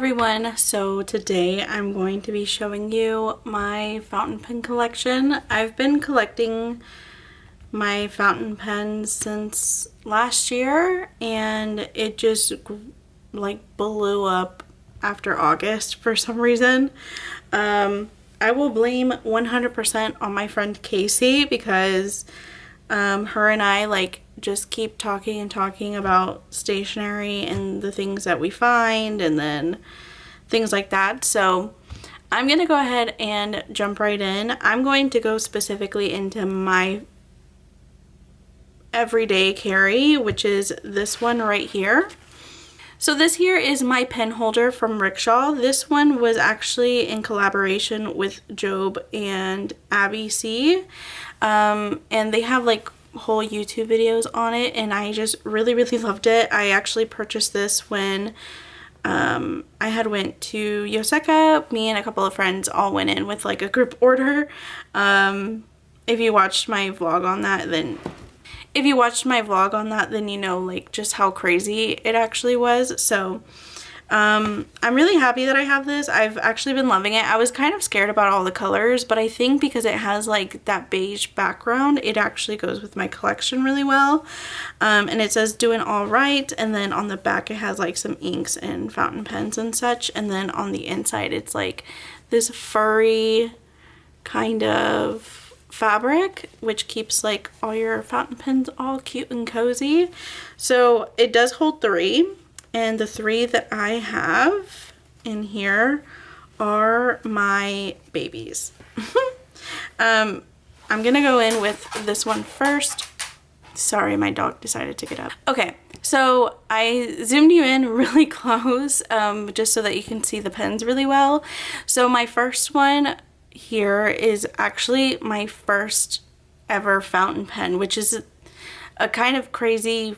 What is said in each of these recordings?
everyone, so today I'm going to be showing you my fountain pen collection. I've been collecting my fountain pens since last year and it just like blew up after August for some reason. I will blame 100% on my friend Casey because her and I like just keep talking and talking about stationery and the things that we find and then things like that. So I'm gonna go ahead and jump right in. I'm going to go specifically into my everyday carry, which is this one right here. So this here is my pen holder from Rickshaw. This one was actually in collaboration with Job and Abby C. And they have like whole YouTube videos on it and I just really loved it. I actually purchased this when I had went to Yoseka. Me and a couple of friends all went in with like a group order. If you watched my vlog on that, then you know like just how crazy it actually was. So I'm really happy that I have this. I've actually been loving it. I was kind of scared about all the colors, but I think because it has like that beige background, it actually goes with my collection really well. And it says doing all right, and then on the back it has like some inks and fountain pens and such, and then on the inside it's like this furry kind of fabric which keeps like all your fountain pens all cute and cozy. So it does hold 3. And the 3 that I have in here are my babies. I'm gonna go in with this one first. Sorry, my dog decided to get up. Okay, so I zoomed you in really close just so that you can see the pens really well. So my first one here is actually my first ever fountain pen, which is a kind of crazy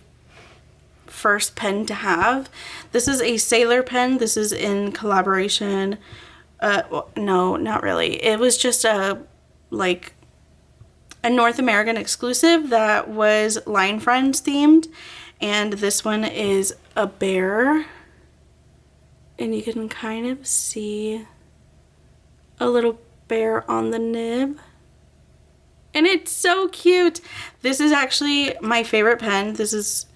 first pen to have. This is a Sailor pen. This is in collaboration. Well, no, not really. It was just a like a North American exclusive that was Line Friends themed, and this one is a bear, and you can kind of see a little bear on the nib. And it's so cute. This is actually my favorite pen. This is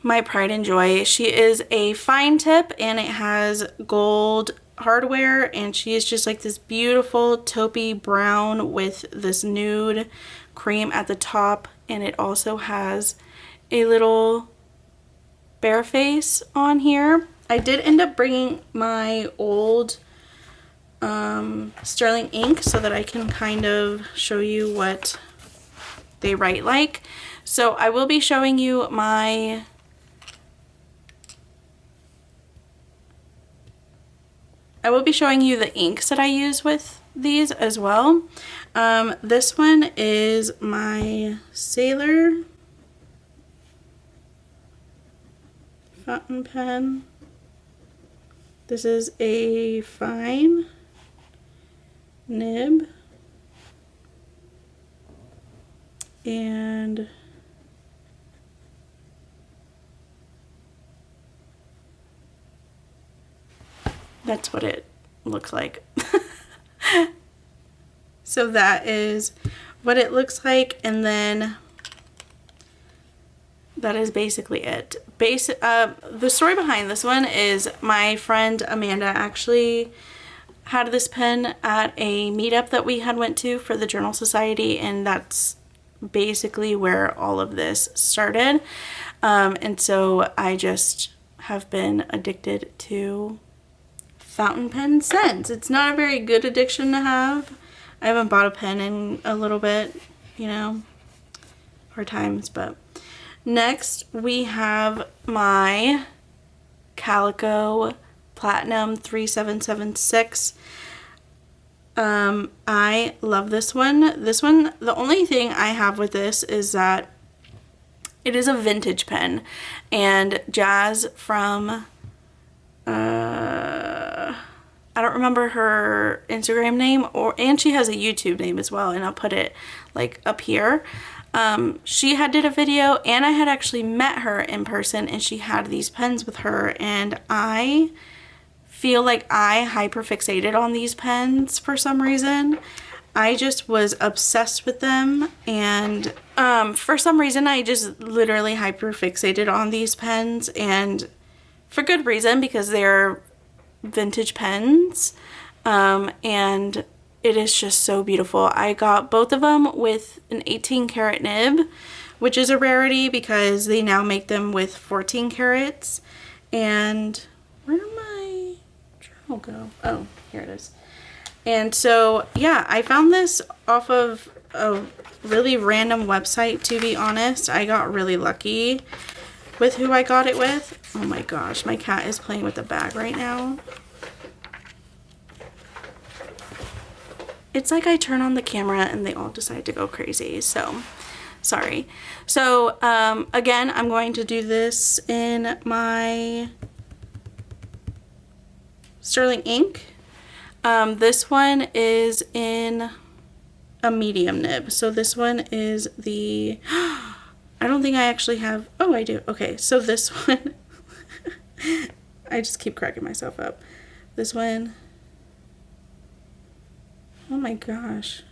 my pride and joy. She is a fine tip and it has gold hardware, and she is just like this beautiful taupey brown with this nude cream at the top, and it also has a little bear face on here. I did end up bringing my old sterling ink so that I can kind of show you what they write like. So I will be showing you my the inks that I use with these as well. This one is my Sailor fountain pen. This is a fine nib, and that's what it looks like. So that is what it looks like, and then that is basically it. The story behind this one is my friend Amanda actually had this pen at a meetup that we had went to for the Journal Society, and that's basically where all of this started. And so I just have been addicted to fountain pen since. It's not a very good addiction to have. I haven't bought a pen in a little bit, you know, hard times. But next we have my Calico Platinum 3776. I love this one. This one, the only thing I have with this is that it is a vintage pen, and Jazz from I don't remember her Instagram name, and she has a YouTube name as well, and I'll put it like up here. She had did a video, and I had actually met her in person, and she had these pens with her, and I feel like I hyperfixated on these pens for some reason. I just was obsessed with them, and for some reason I just literally hyperfixated on these pens, and for good reason, because they're vintage pens, and it is just so beautiful. I got both of them with an 18 karat nib, which is a rarity because they now make them with 14 carats. And where did my journal go? Oh, here it is. And so, yeah, I found this off of a really random website, to be honest. I got really lucky with who I got it with. Oh my gosh, my cat is playing with the bag right now. It's like I turn on the camera and they all decide to go crazy, so sorry. So again, I'm going to do this in my sterling ink. This one is in a medium nib. So this one is the, I don't think I actually have, oh I do. Okay, so this one, I just keep cracking myself up. This one, oh my gosh.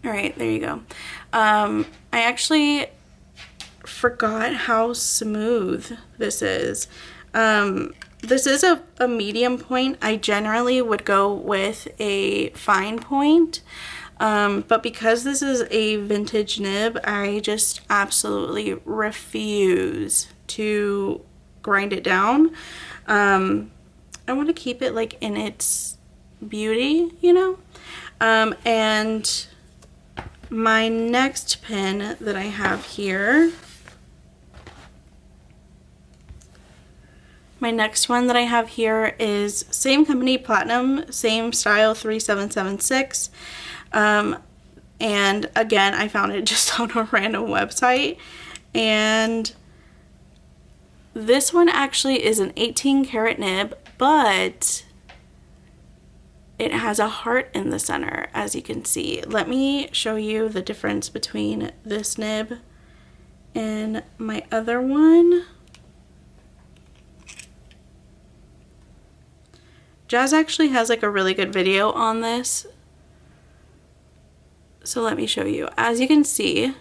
All right, there you go. I actually forgot how smooth this is. This is a medium point. I generally would go with a fine point, but because this is a vintage nib, I just absolutely refuse to grind it down. I want to keep it like in its beauty, you know? And my next pen that I have here, my next one that I have here is same company, Platinum, same style, 3776. And again, I found it just on a random website. And this one actually is an 18 karat nib, but it has a heart in the center, as you can see. Let me show you the difference between this nib and my other one. Jazz actually has like a really good video on this. So let me show you. As you can see,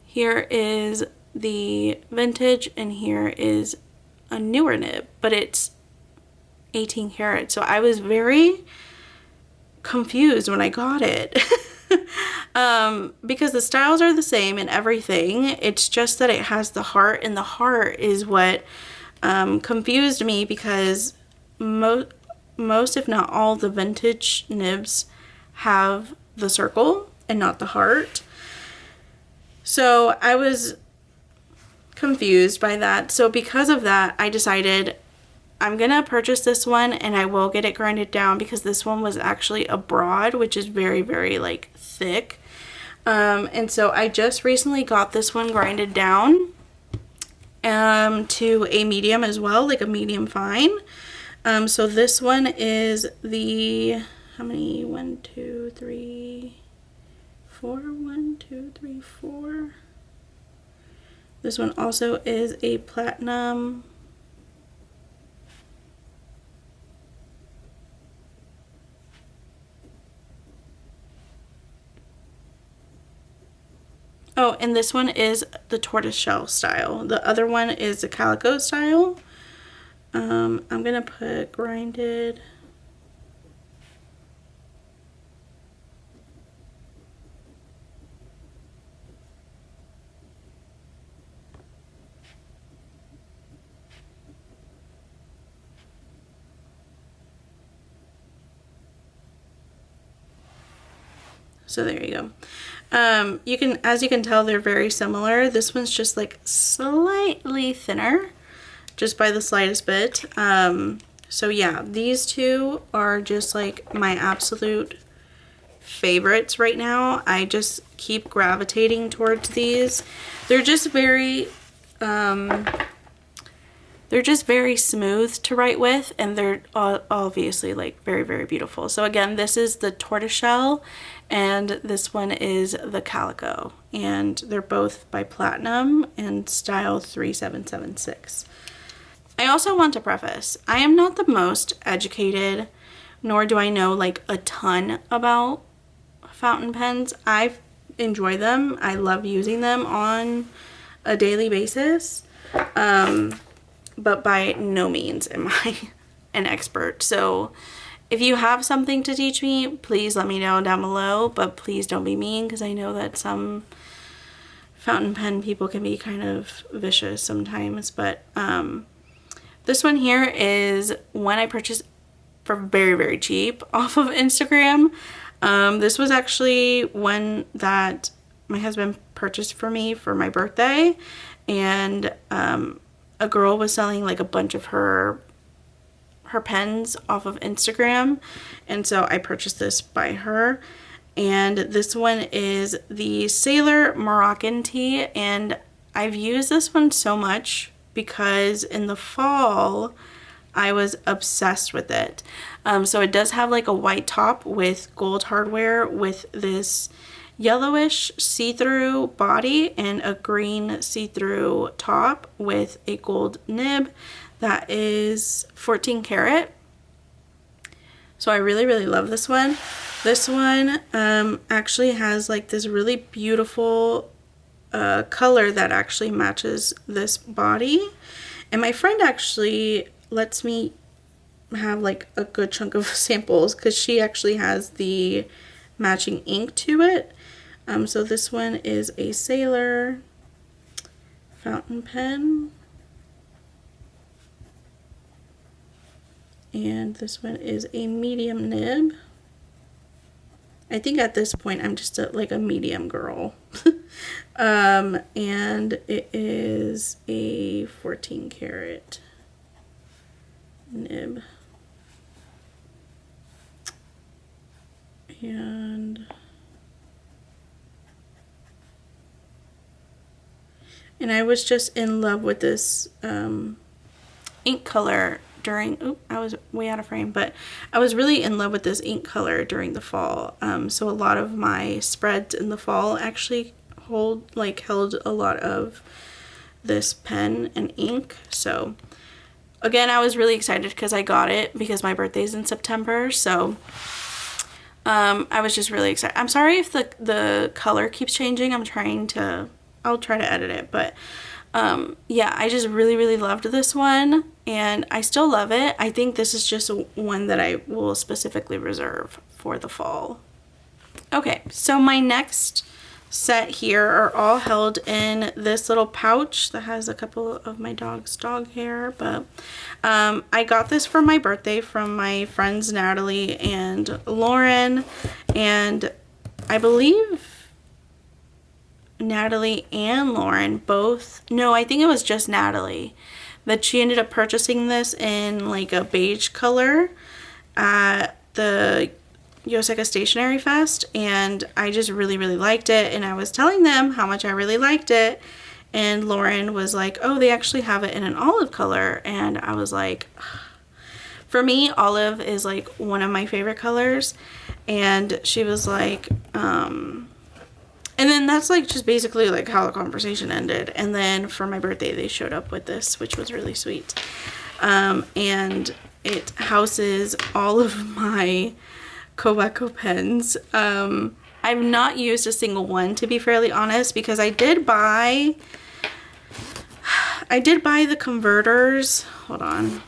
here is the vintage and here is a newer nib, but it's 18 karat. So I was very confused when I got it. Because the styles are the same and everything. It's just that it has the heart, and the heart is what confused me, because most if not all the vintage nibs have the circle and not the heart. So I was confused by that. So because of that, I decided I'm gonna purchase this one, and I will get it grinded down, because this one was actually a broad, which is very, very like thick. And so I just recently got this one grinded down to a medium as well, like a medium fine. So this one is the, how many, 1 2 3 4, 1 2 3 4. This one also is a platinum. Oh, and this one is the tortoise shell style. The other one is the calico style. I'm gonna put grinded. So there you go. As you can tell, they're very similar. This one's just like slightly thinner, just by the slightest bit. So yeah, these two are just like my absolute favorites right now. I just keep gravitating towards these. They're just very smooth to write with, and they're obviously like very, very beautiful. So again, this is the Tortoise and this one is the Calico, and they're both by Platinum and style 3776. I also want to preface, I am not the most educated, nor do I know like a ton about fountain pens. I enjoy them. I love using them on a daily basis. But by no means am I an expert. So if you have something to teach me, please let me know down below, but please don't be mean, because I know that some fountain pen people can be kind of vicious sometimes. But this one here is one I purchased for very, very cheap off of Instagram. This was actually one that my husband purchased for me for my birthday, and a girl was selling like a bunch of her pens off of Instagram, and so I purchased this by her. And this one is the Sailor Moroccan tee, and I've used this one so much because in the fall I was obsessed with it. So it does have like a white top with gold hardware with this yellowish see-through body and a green see-through top with a gold nib that is 14 karat. So I really, really love this one. This one actually has like this really beautiful color that actually matches this body. And my friend actually lets me have like a good chunk of samples because she actually has the matching ink to it. So this one is a Sailor fountain pen, and this one is a medium nib. I think at this point I'm just like a medium girl. And it is a 14 karat nib. And I was just in love with this ink color during, I was way out of frame, but I was really in love with this ink color during the fall. So a lot of my spreads in the fall actually held a lot of this pen and ink. So again, I was really excited because I got it because my birthday's in September. So I was just really excited. I'm sorry if the color keeps changing. I'll try to edit it, but yeah, I just really, really loved this one, and I still love it. I think this is just one that I will specifically reserve for the fall. Okay, so my next set here are all held in this little pouch that has a couple of my dog's dog hair, but I got this for my birthday from my friends Natalie and Lauren, and I believe Natalie and Lauren both, no, I think it was just Natalie, that she ended up purchasing this in like a beige color at the Yoseka Stationery Fest, and I just really, really liked it, and I was telling them how much I really liked it, and Lauren was like, oh, they actually have it in an olive color, and I was like, for me, olive is like one of my favorite colors, and she was like, and then that's like just basically like how the conversation ended. And then for my birthday they showed up with this, which was really sweet. And it houses all of my Kaweco pens. I've not used a single one, to be fairly honest, because I did buy the converters. Hold on.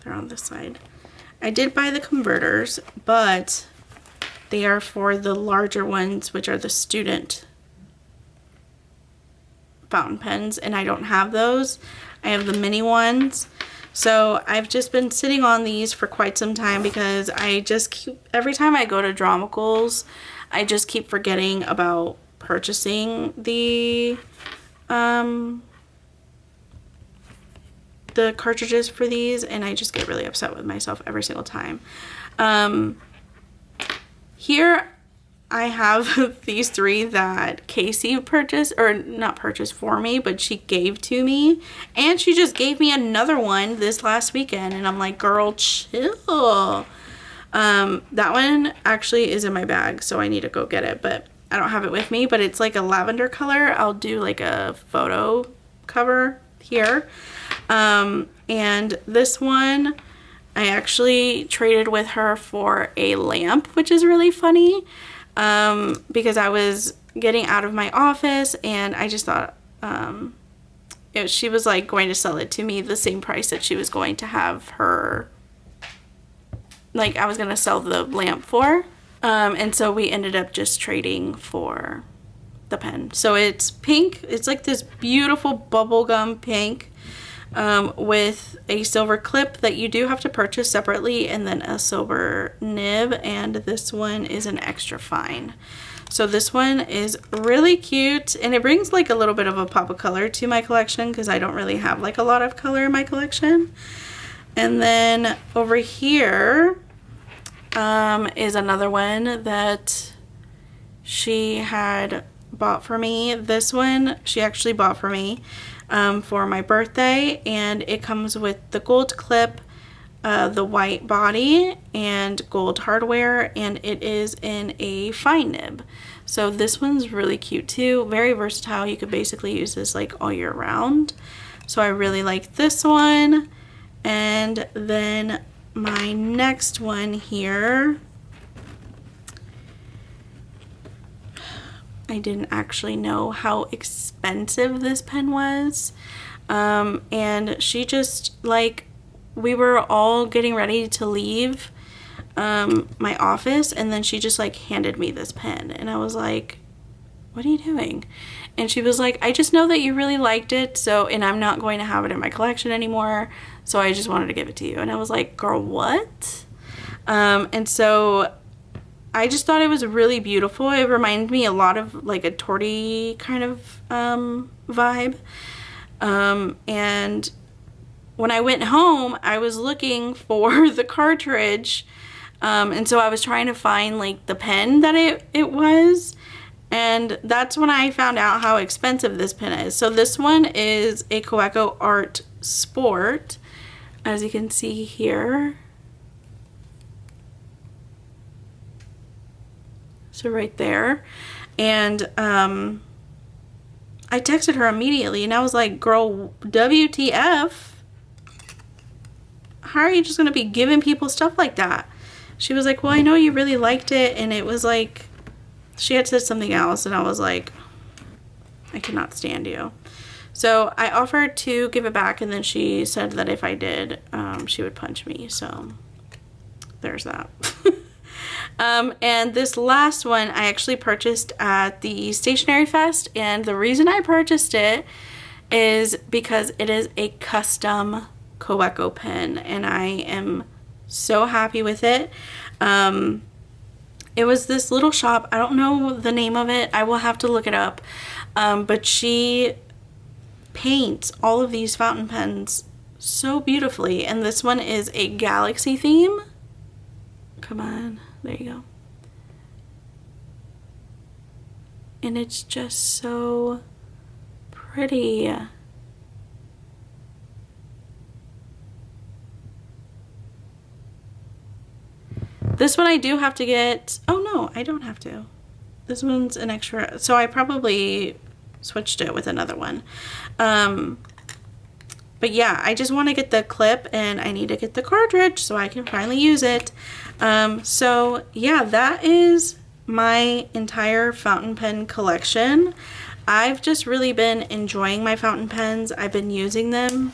They're on this side. I did buy the converters, but they are for the larger ones, which are the student fountain pens, and I don't have those. I have the mini ones. So I've just been sitting on these for quite some time because I just keep, every time I go to Dramicals, I just keep forgetting about purchasing the cartridges for these, and I just get really upset with myself every single time. Here I have these 3 that Casey purchased, or not purchased for me, but she gave to me, and she just gave me another one this last weekend, and I'm like, girl, chill. That one actually is in my bag, so I need to go get it, but I don't have it with me, but it's like a lavender color. I'll do like a photo cover here. And this one I actually traded with her for a lamp, which is really funny, because I was getting out of my office and I just thought, she was like going to sell it to me the same price that she was going to have her, like I was going to sell the lamp for. And so we ended up just trading for the pen. So it's pink. It's like this beautiful bubblegum pink, with a silver clip that you do have to purchase separately, and then a silver nib, and this one is an extra fine. So this one is really cute, and it brings like a little bit of a pop of color to my collection because I don't really have like a lot of color in my collection. And then over here is another one that she had bought for me. This one she actually bought for me for my birthday, and it comes with the gold clip, the white body, and gold hardware, and it is in a fine nib. So this one's really cute too, very versatile. You could basically use this like all year round. So I really like this one. And then my next one here, I didn't actually know how expensive this pen was. And she just, like, we were all getting ready to leave my office, and then she just like handed me this pen, and I was like, what are you doing? And she was like, I just know that you really liked it, so, and I'm not going to have it in my collection anymore, so I just wanted to give it to you. And I was like, girl, what? And so I just thought it was really beautiful. It reminded me a lot of like a torty kind of vibe. And when I went home, I was looking for the cartridge, and so I was trying to find like the pen that it was, and that's when I found out how expensive this pen is. So this one is a Kaweco Art Sport, as you can see here. So right there. And I texted her immediately, and I was like, girl, WTF? How are you just gonna be giving people stuff like that? She was like, well, I know you really liked it, and it was like, she had said something else, and I was like, I cannot stand you. So I offered to give it back, and then she said that if I did, she would punch me. So there's that. And this last one I actually purchased at the Stationery Fest, and the reason I purchased it is because it is a custom Kaweco pen, and I am so happy with it. It was this little shop, I don't know the name of it, I will have to look it up, but she paints all of these fountain pens so beautifully, and this one is a galaxy theme. Come on, there you go. And it's just so pretty. This one I do have to get, oh no, I don't have to. This one's an extra, so I probably switched it with another one. But yeah, I just want to get the clip, and I need to get the cartridge so I can finally use it. So yeah, that is my entire fountain pen collection. I've just really been enjoying my fountain pens. I've been using them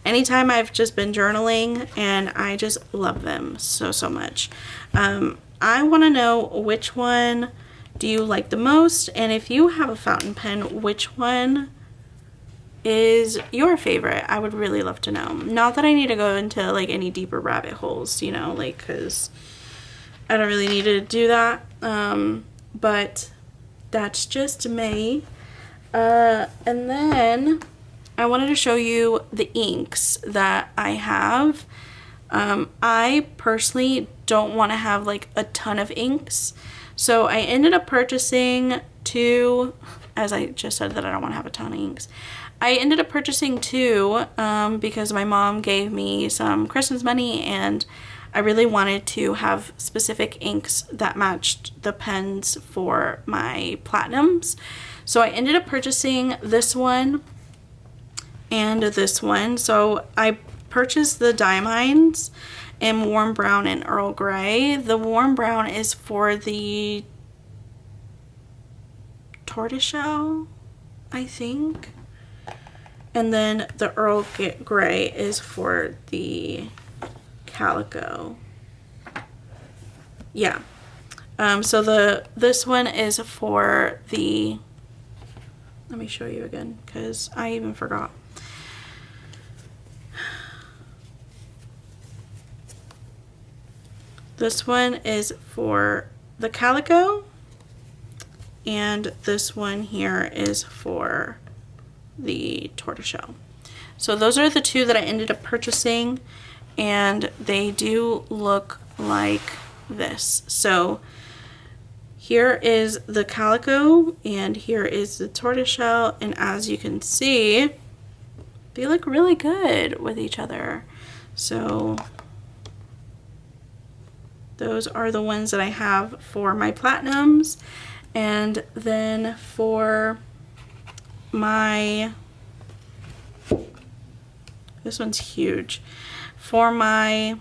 anytime I've just been journaling, and I just love them so much. I want to know, which one do you like the most, and if you have a fountain pen, which one is your favorite? I would really love to know. Not that I need to go into like any deeper rabbit holes, you know, like, because I don't really need to do that. But that's just me. And then I wanted to show you the inks that I have. I personally don't want to have like a ton of inks. So I ended up purchasing two, as I just said that I don't want to have a ton of inks. I ended up purchasing two because my mom gave me some Christmas money and I really wanted to have specific inks that matched the pens for my platinums. So I ended up purchasing this one and this one. So I purchased the Diamonds in Warm Brown and Earl Grey. The Warm Brown is for the Tortoise, I think. And then the Earl Grey is for the Calico. Yeah. So this one is for the, let me show you again because I even forgot. This one is for the Calico and this one here is for the Tortoiseshell. So those are the two that I ended up purchasing and they do look like this. So here is the Calico and here is the Tortoiseshell, and as you can see they look really good with each other. So those are the ones that I have for my platinums. And then for my, this one's huge, for my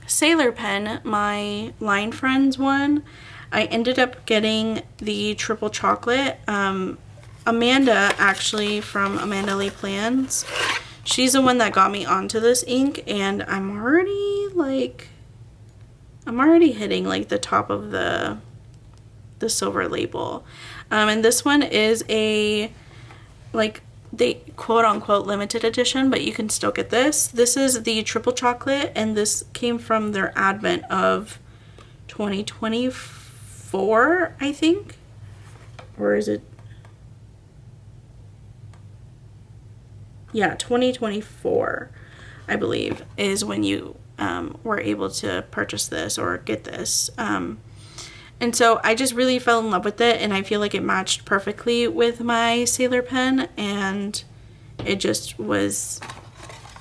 Sailor pen, my Line Friends one, I ended up getting the triple chocolate. Amanda, actually, from Amanda Lee Plans, she's the one that got me onto this ink, and I'm already hitting like the top of the silver label. And this one is a, like, they quote unquote limited edition, but you can still get this. This is the triple chocolate, and this came from their advent of 2024, I think. Or is it? Yeah, 2024, I believe, is when you were able to purchase this or get this. And so I just really fell in love with it, and I feel like it matched perfectly with my Sailor pen, and it just was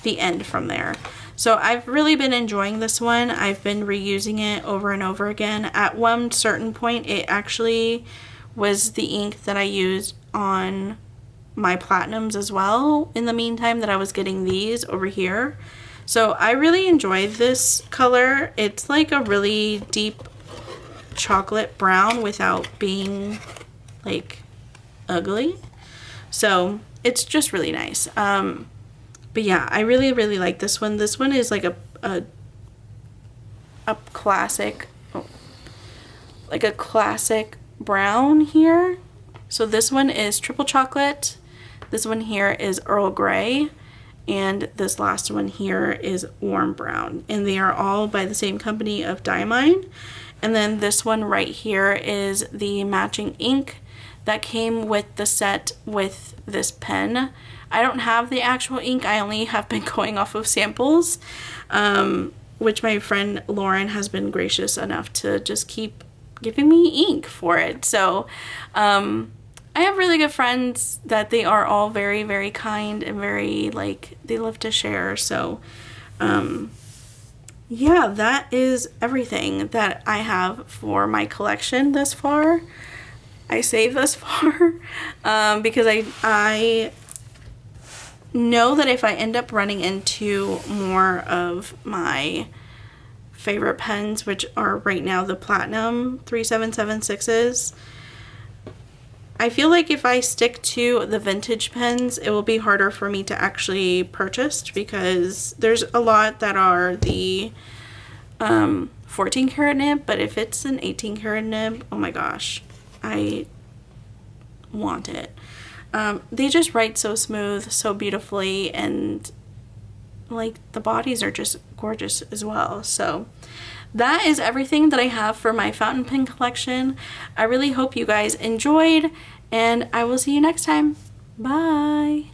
the end from there. So I've really been enjoying this one. I've been reusing it over and over again. At one certain point, it actually was the ink that I used on my platinums as well in the meantime that I was getting these over here. So I really enjoyed this color. It's like a really deep chocolate brown without being like ugly, so it's just really nice. But yeah, I really like this one. This one is like a classic, like a classic brown here. So this one is triple chocolate, this one here is Earl Grey, and this last one here is Warm Brown, and they are all by the same company of Diamine. And then this one right here is the matching ink that came with the set with this pen. I don't have the actual ink, I only have been going off of samples, which my friend Lauren has been gracious enough to just keep giving me ink for it. So I have really good friends that they are all very kind and very, like, they love to share. So yeah, that is everything that I have for my collection thus far. I say thus far because I know that if I end up running into more of my favorite pens, which are right now the Platinum 3776s, I feel like if I stick to the vintage pens, it will be harder for me to actually purchase, because there's a lot that are the 14 karat nib, but if it's an 18 karat nib, oh my gosh, I want it. They just write so smooth, so beautifully, and like the bodies are just gorgeous as well. So that is everything that I have for my fountain pen collection. I really hope you guys enjoyed, and I will see you next time. Bye!